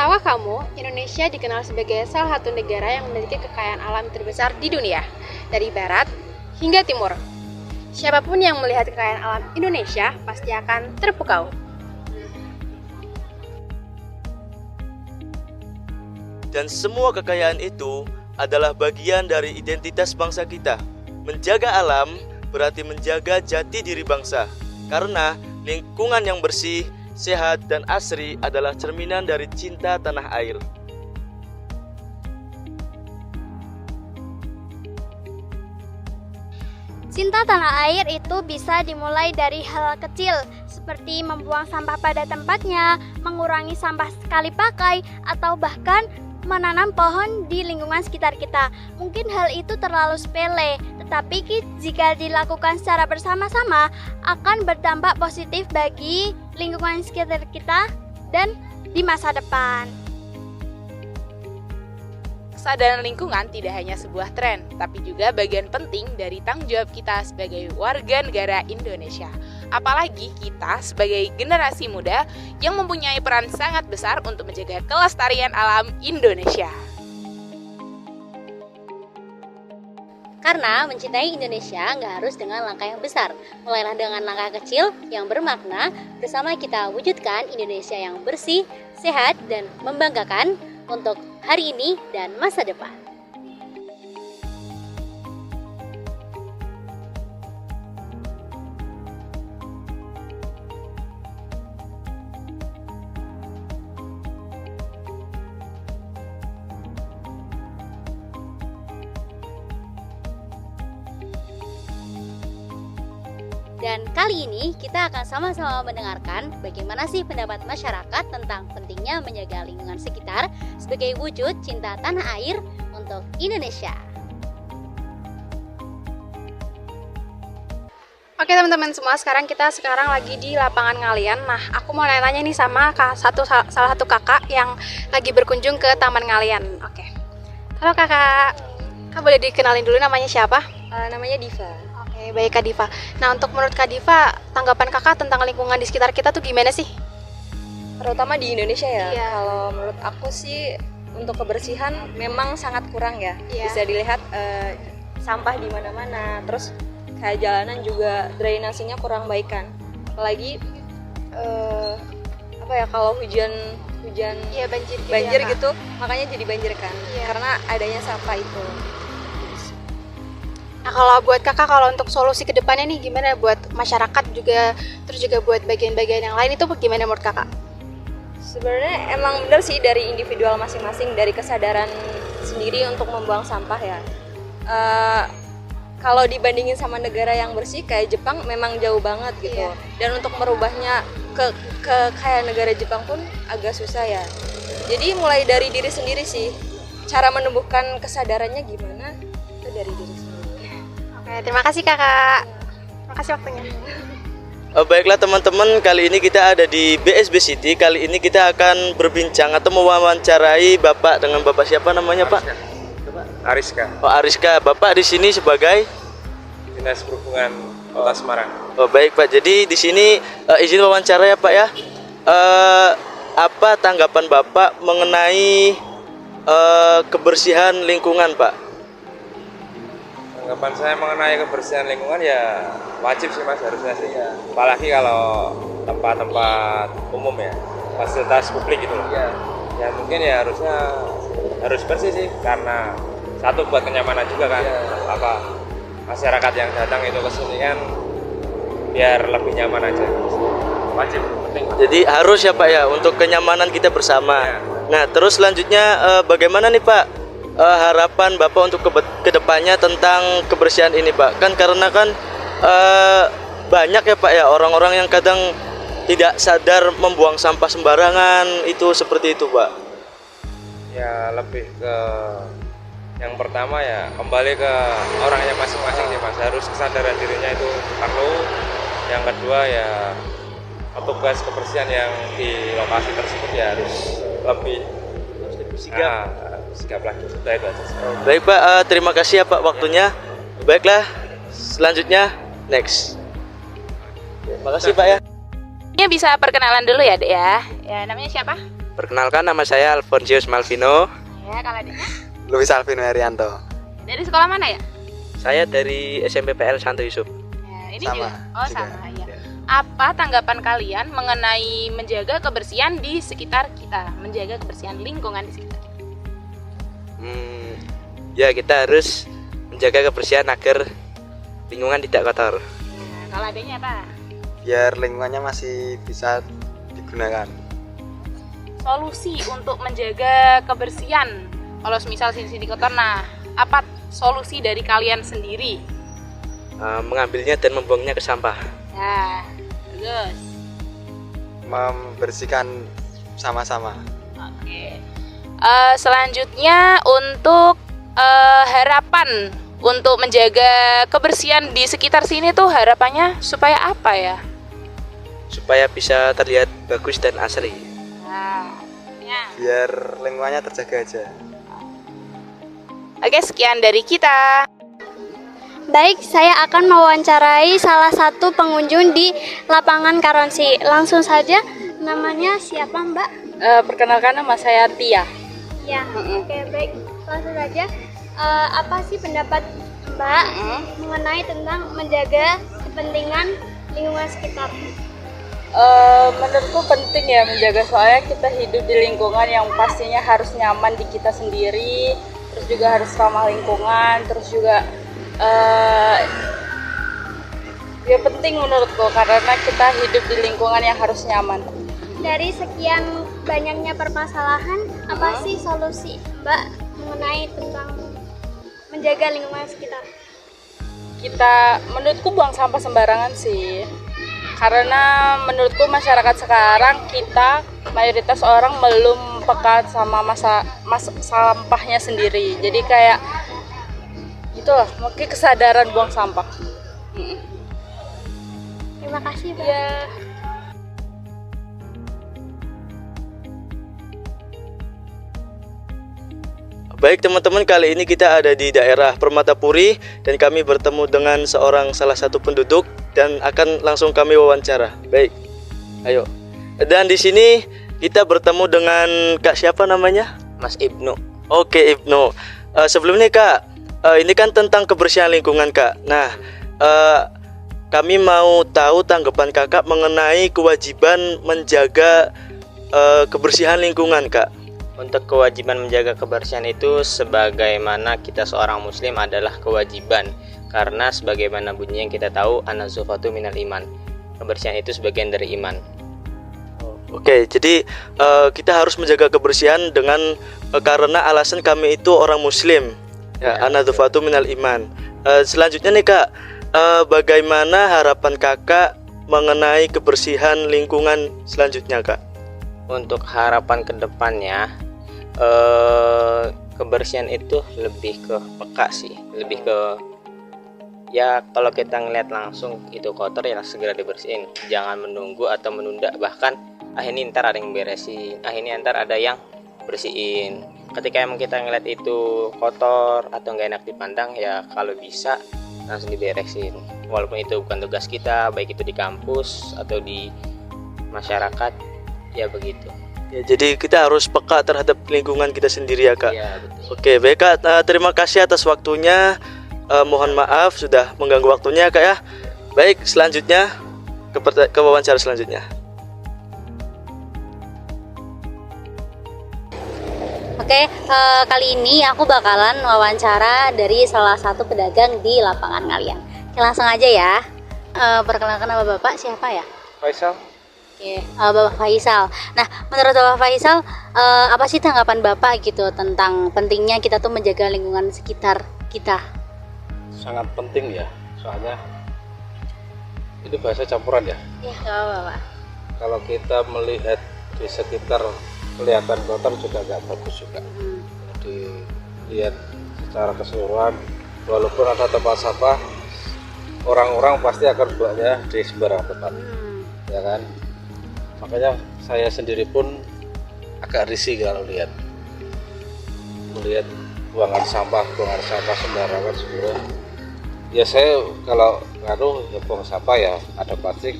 Tahukah kamu, Indonesia dikenal sebagai salah satu negara yang memiliki kekayaan alam terbesar di dunia, dari barat hingga timur. Siapapun yang melihat kekayaan alam Indonesia pasti akan terpukau. Dan semua kekayaan itu adalah bagian dari identitas bangsa kita. Menjaga alam berarti menjaga jati diri bangsa, karena lingkungan yang bersih, sehat, dan asri adalah cerminan dari cinta tanah air. Cinta tanah air itu bisa dimulai dari hal kecil, seperti membuang sampah pada tempatnya, mengurangi sampah sekali pakai, atau bahkan menanam pohon di lingkungan sekitar kita. Mungkin hal itu terlalu sepele, tetapi jika dilakukan secara bersama-sama akan berdampak positif bagi lingkungan sekitar kita dan di masa depan. Kesadaran lingkungan tidak hanya sebuah tren, tapi juga bagian penting dari tanggung jawab kita sebagai warga negara Indonesia. Apalagi kita sebagai generasi muda yang mempunyai peran sangat besar untuk menjaga kelestarian alam Indonesia. Karena mencintai Indonesia nggak harus dengan langkah yang besar, mulailah dengan langkah kecil yang bermakna. Bersama kita wujudkan Indonesia yang bersih, sehat, dan membanggakan untuk hari ini dan masa depan. Dan kali ini kita akan sama-sama mendengarkan bagaimana sih pendapat masyarakat tentang pentingnya menjaga lingkungan sekitar sebagai wujud cinta tanah air untuk Indonesia. Oke teman-teman semua, sekarang lagi di lapangan Ngalian. Nah, aku mau nanya nih sama salah satu kakak yang lagi berkunjung ke Taman Ngalian. Oke. Halo kakak. Kak boleh dikenalin dulu namanya siapa? Namanya Diva. Oke, baik Kak Diva. Nah, untuk menurut Kak Diva, tanggapan kakak tentang lingkungan di sekitar kita tuh gimana sih? Terutama di Indonesia ya. Iya. Kalau menurut aku sih untuk kebersihan memang sangat kurang ya. Iya. Bisa dilihat sampah di mana-mana. Terus kayak jalanan juga drainasinya kurang baik kan. Apalagi kalau hujan Iya, banjir gitu. banjir ya, Kak? gitu, makanya jadi banjir kan. Iya. Karena adanya sampah itu. Nah, kalau buat kakak, kalau untuk solusi ke depannya nih gimana buat masyarakat juga, terus juga buat bagian-bagian yang lain itu gimana menurut kakak? Sebenarnya emang benar sih dari individual masing-masing, dari kesadaran sendiri untuk membuang sampah ya. Kalau dibandingin sama negara yang bersih kayak Jepang memang jauh banget gitu. Iya. Dan untuk merubahnya ke kayak negara Jepang pun agak susah ya. Jadi mulai dari diri sendiri sih. Cara menumbuhkan kesadarannya gimana? Itu dari diri sendiri. Oke, terima kasih kakak. Terima kasih waktunya. Baiklah teman-teman, kali ini kita ada di BSB City. Kali ini kita akan berbincang atau mewawancarai Bapak dengan Bapak siapa namanya Pak? Ariska, Oh, Ariska. Bapak di sini sebagai Dinas Perhubungan Kota Semarang. Oh, baik Pak. Jadi di sini izin wawancara ya Pak ya. Apa tanggapan Bapak mengenai kebersihan lingkungan Pak? Tanggapan saya mengenai kebersihan lingkungan ya wajib sih Mas, harusnya sih ya. Apalagi kalau tempat-tempat umum ya, fasilitas publik gitu loh. Ya mungkin ya harus bersih sih, karena satu buat kenyamanan juga kan. Masyarakat yang datang itu ke sini kan biar lebih nyaman aja. Wajib, penting. Jadi harus ya Pak ya, untuk kenyamanan kita bersama. Ya. Nah, terus selanjutnya bagaimana nih Pak harapan Bapak untuk kedepannya tentang kebersihan ini Pak? Kan karena kan banyak ya Pak ya orang-orang yang kadang tidak sadar membuang sampah sembarangan, itu seperti itu Pak. Ya lebih ke yang pertama ya kembali ke orangnya masing-masing sih Mas, harus kesadaran dirinya itu perlu. Yang kedua ya petugas kebersihan yang di lokasi tersebut ya harus lebih sigap lagi. Itu aja sih. Baik Pak, terima kasih ya Pak waktunya. Baiklah, selanjutnya next. Terima kasih Pak ya. Ini bisa perkenalan dulu ya Dek ya. Ya namanya siapa? Perkenalkan, nama saya Alfonsius Malvino. Ya, kalau adiknya Luis Alvino Herianto. dari sekolah mana ya? Saya dari SMP PL Santo Yusuf. Ya, ini Sama, juga. Oh, juga. sama ya. Apa tanggapan kalian mengenai menjaga kebersihan di sekitar kita, menjaga kebersihan lingkungan di sekitar kita? Ya, kita harus menjaga kebersihan agar lingkungan tidak kotor. Nah, kalau adiknya apa? Biar lingkungannya masih bisa digunakan. Solusi untuk menjaga kebersihan. Kalau misal sini kotor, nah apa solusi dari kalian sendiri? Mengambilnya dan membuangnya ke sampah. Nah, bagus. Membersihkan sama-sama. Oke. Selanjutnya untuk harapan untuk menjaga kebersihan di sekitar sini tuh harapannya supaya apa ya? Supaya bisa terlihat bagus dan asri. Nah, ya. Biar lingkungannya terjaga aja. Oke, sekian dari kita. Baik, saya akan mewawancarai salah satu pengunjung di lapangan Karonsi. Langsung saja, namanya siapa Mbak? Perkenalkan, nama saya Tia. Ya, oke baik. Langsung saja, apa sih pendapat Mbak mengenai tentang menjaga kepentingan lingkungan sekitar? Menurutku penting ya menjaga, soalnya kita hidup di lingkungan yang pastinya harus nyaman di kita sendiri, terus juga harus ramah lingkungan, terus juga ya penting menurutku karena kita hidup di lingkungan yang harus nyaman. Dari sekian banyaknya permasalahan, apa sih solusi Mbak mengenai tentang menjaga lingkungan sekitar? Kita, menurutku buang sampah sembarangan sih, karena menurutku masyarakat sekarang kita mayoritas orang belum peka sama masa sampahnya sendiri, jadi kayak itulah mungkin kesadaran buang sampah. Terima kasih Mbak. Ya. Baik teman-teman, kali ini kita ada di daerah Permatapuri dan kami bertemu dengan salah satu penduduk dan akan langsung kami wawancara. Baik, ayo. Dan di sini kita bertemu dengan Kak siapa namanya? Mas Ibnu. Oke Ibnu. Sebelumnya Kak, ini kan tentang kebersihan lingkungan Kak. Nah, kami mau tahu tanggapan Kakak mengenai kewajiban menjaga kebersihan lingkungan Kak. Untuk kewajiban menjaga kebersihan itu sebagaimana kita seorang muslim adalah kewajiban, karena sebagaimana bunyi yang kita tahu an-nazafatu minal iman. Kebersihan itu sebagian dari iman. Oke, jadi kita harus menjaga kebersihan dengan karena alasan kami itu orang muslim. Ya, an-nazafatu minal iman. Selanjutnya nih Kak, bagaimana harapan Kakak mengenai kebersihan lingkungan selanjutnya Kak? Untuk harapan kedepannya, kebersihan itu lebih ke peka sih, lebih ke ya kalau kita ngeliat langsung itu kotor ya segera dibersihin, jangan menunggu atau menunda, bahkan ini ntar ada yang beresin, ini ntar ada yang bersihin. Ketika emang kita ngeliat itu kotor atau nggak enak dipandang, ya kalau bisa langsung diberesin, walaupun itu bukan tugas kita, baik itu di kampus atau di masyarakat, ya begitu. Ya, jadi kita harus peka terhadap lingkungan kita sendiri ya Kak. Ya, betul. Oke, baik Kak, terima kasih atas waktunya. Mohon maaf sudah mengganggu waktunya Kak ya. Baik, selanjutnya ke wawancara selanjutnya. Oke, kali ini aku bakalan wawancara dari salah satu pedagang di lapangan Ngalian. Oke, langsung aja ya. Perkenalkan nama Bapak siapa ya? Faisal. Oke, Bapak Faisal. Nah, menurut Bapak Faisal, apa sih tanggapan Bapak gitu tentang pentingnya kita tuh menjaga lingkungan sekitar kita? Sangat penting ya, soalnya itu bahasa campuran ya. Iya, nggak apa-apa, Pak. Kalau kita melihat di sekitar kelihatan kotor juga nggak bagus juga. Jadi lihat secara keseluruhan, walaupun ada tempat sampah, orang-orang pasti akan buangnya di sembarang tempat, ya kan? Makanya saya sendiri pun agak risih kalau melihat buangan sampah sembarangan semua. Ya saya kalau ya buang sampah ya ada plastik,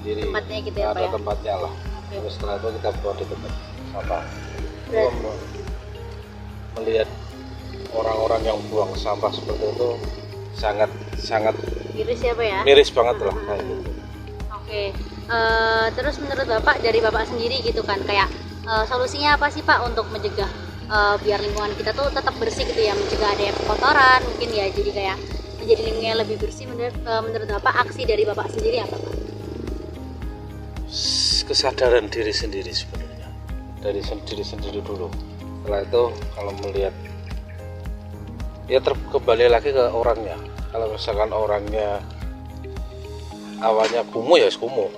jadi tempatnya gitu ya, ada Pak ya? tempatnya lah. Terus setelah itu kita buang di tempat. sampah. Melihat orang-orang yang buang sampah seperti itu sangat Miris ya Pak ya? miris banget lah kayak gitu. Oke, terus menurut Bapak, dari Bapak sendiri gitu kan, kayak solusinya apa sih Pak untuk mencegah biar lingkungan kita tuh tetap bersih gitu ya, mencegah adanya kotoran mungkin ya, jadi kayak menjadi lingkungan lebih bersih. Menurut Bapak, aksi dari Bapak sendiri apa Pak? Kesadaran diri sendiri sebenarnya, dari diri sendiri dulu. Setelah itu kalau melihat, ya kembali lagi ke orangnya. Kalau misalkan orangnya awalnya kumuh ya kumuh,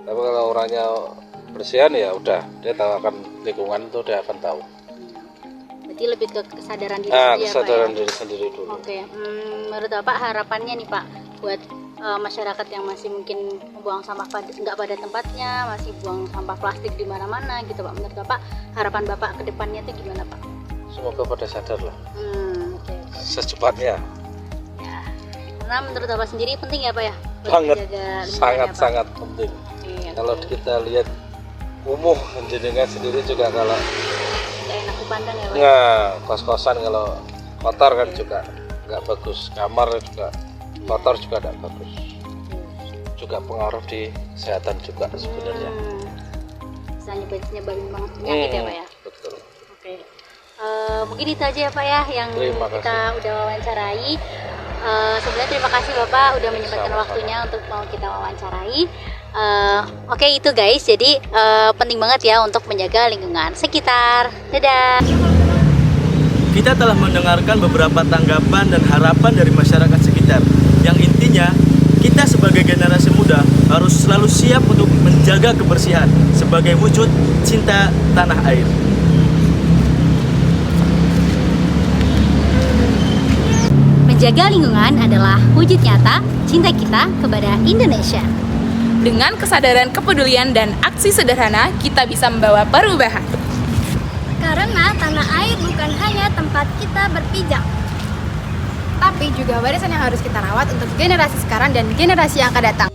tapi kalau orangnya bersihan ya udah, dia tahu akan lingkungan itu, dia akan tahu. Berarti lebih ke kesadaran diri sendiri kesadaran ya Pak ya? diri sendiri dulu. Oke, menurut Bapak harapannya nih Pak buat masyarakat yang masih mungkin membuang sampah nggak pada tempatnya, masih buang sampah plastik di mana-mana gitu Pak. Menurut Bapak, harapan Bapak ke depannya itu gimana Pak? Semoga pada sadar lah, Oke. secepatnya. Ya, karena menurut Bapak sendiri penting ya Pak ya? Buat Banget, menjaga lingkungan ya, Pak? sangat penting. Kalau kita lihat kumuh, jenengan sendiri juga kalau Nggak enak dipandang ya Pak? nah, kos-kosan kalau kotor kan juga nggak bagus, kamar juga kotor juga nggak bagus, juga pengaruh di kesehatan juga sebenarnya. Bisa nyebabin banget penyakit ya Pak ya? Betul. Oke. Mungkin itu aja ya Pak ya yang Terima kita udah wawancarai. Sebenarnya terima kasih Bapak udah menyempatkan waktunya untuk mau kita wawancarai. Oke, itu guys, jadi penting banget ya untuk menjaga lingkungan sekitar. Dadah. Kita telah mendengarkan beberapa tanggapan dan harapan dari masyarakat sekitar. Yang intinya, kita sebagai generasi muda harus selalu siap untuk menjaga kebersihan sebagai wujud cinta tanah air. Menjaga lingkungan adalah wujud nyata cinta kita kepada Indonesia. Dengan kesadaran, kepedulian, dan aksi sederhana, kita bisa membawa perubahan. Karena tanah air bukan hanya tempat kita berpijak, tapi juga warisan yang harus kita rawat untuk generasi sekarang dan generasi yang akan datang.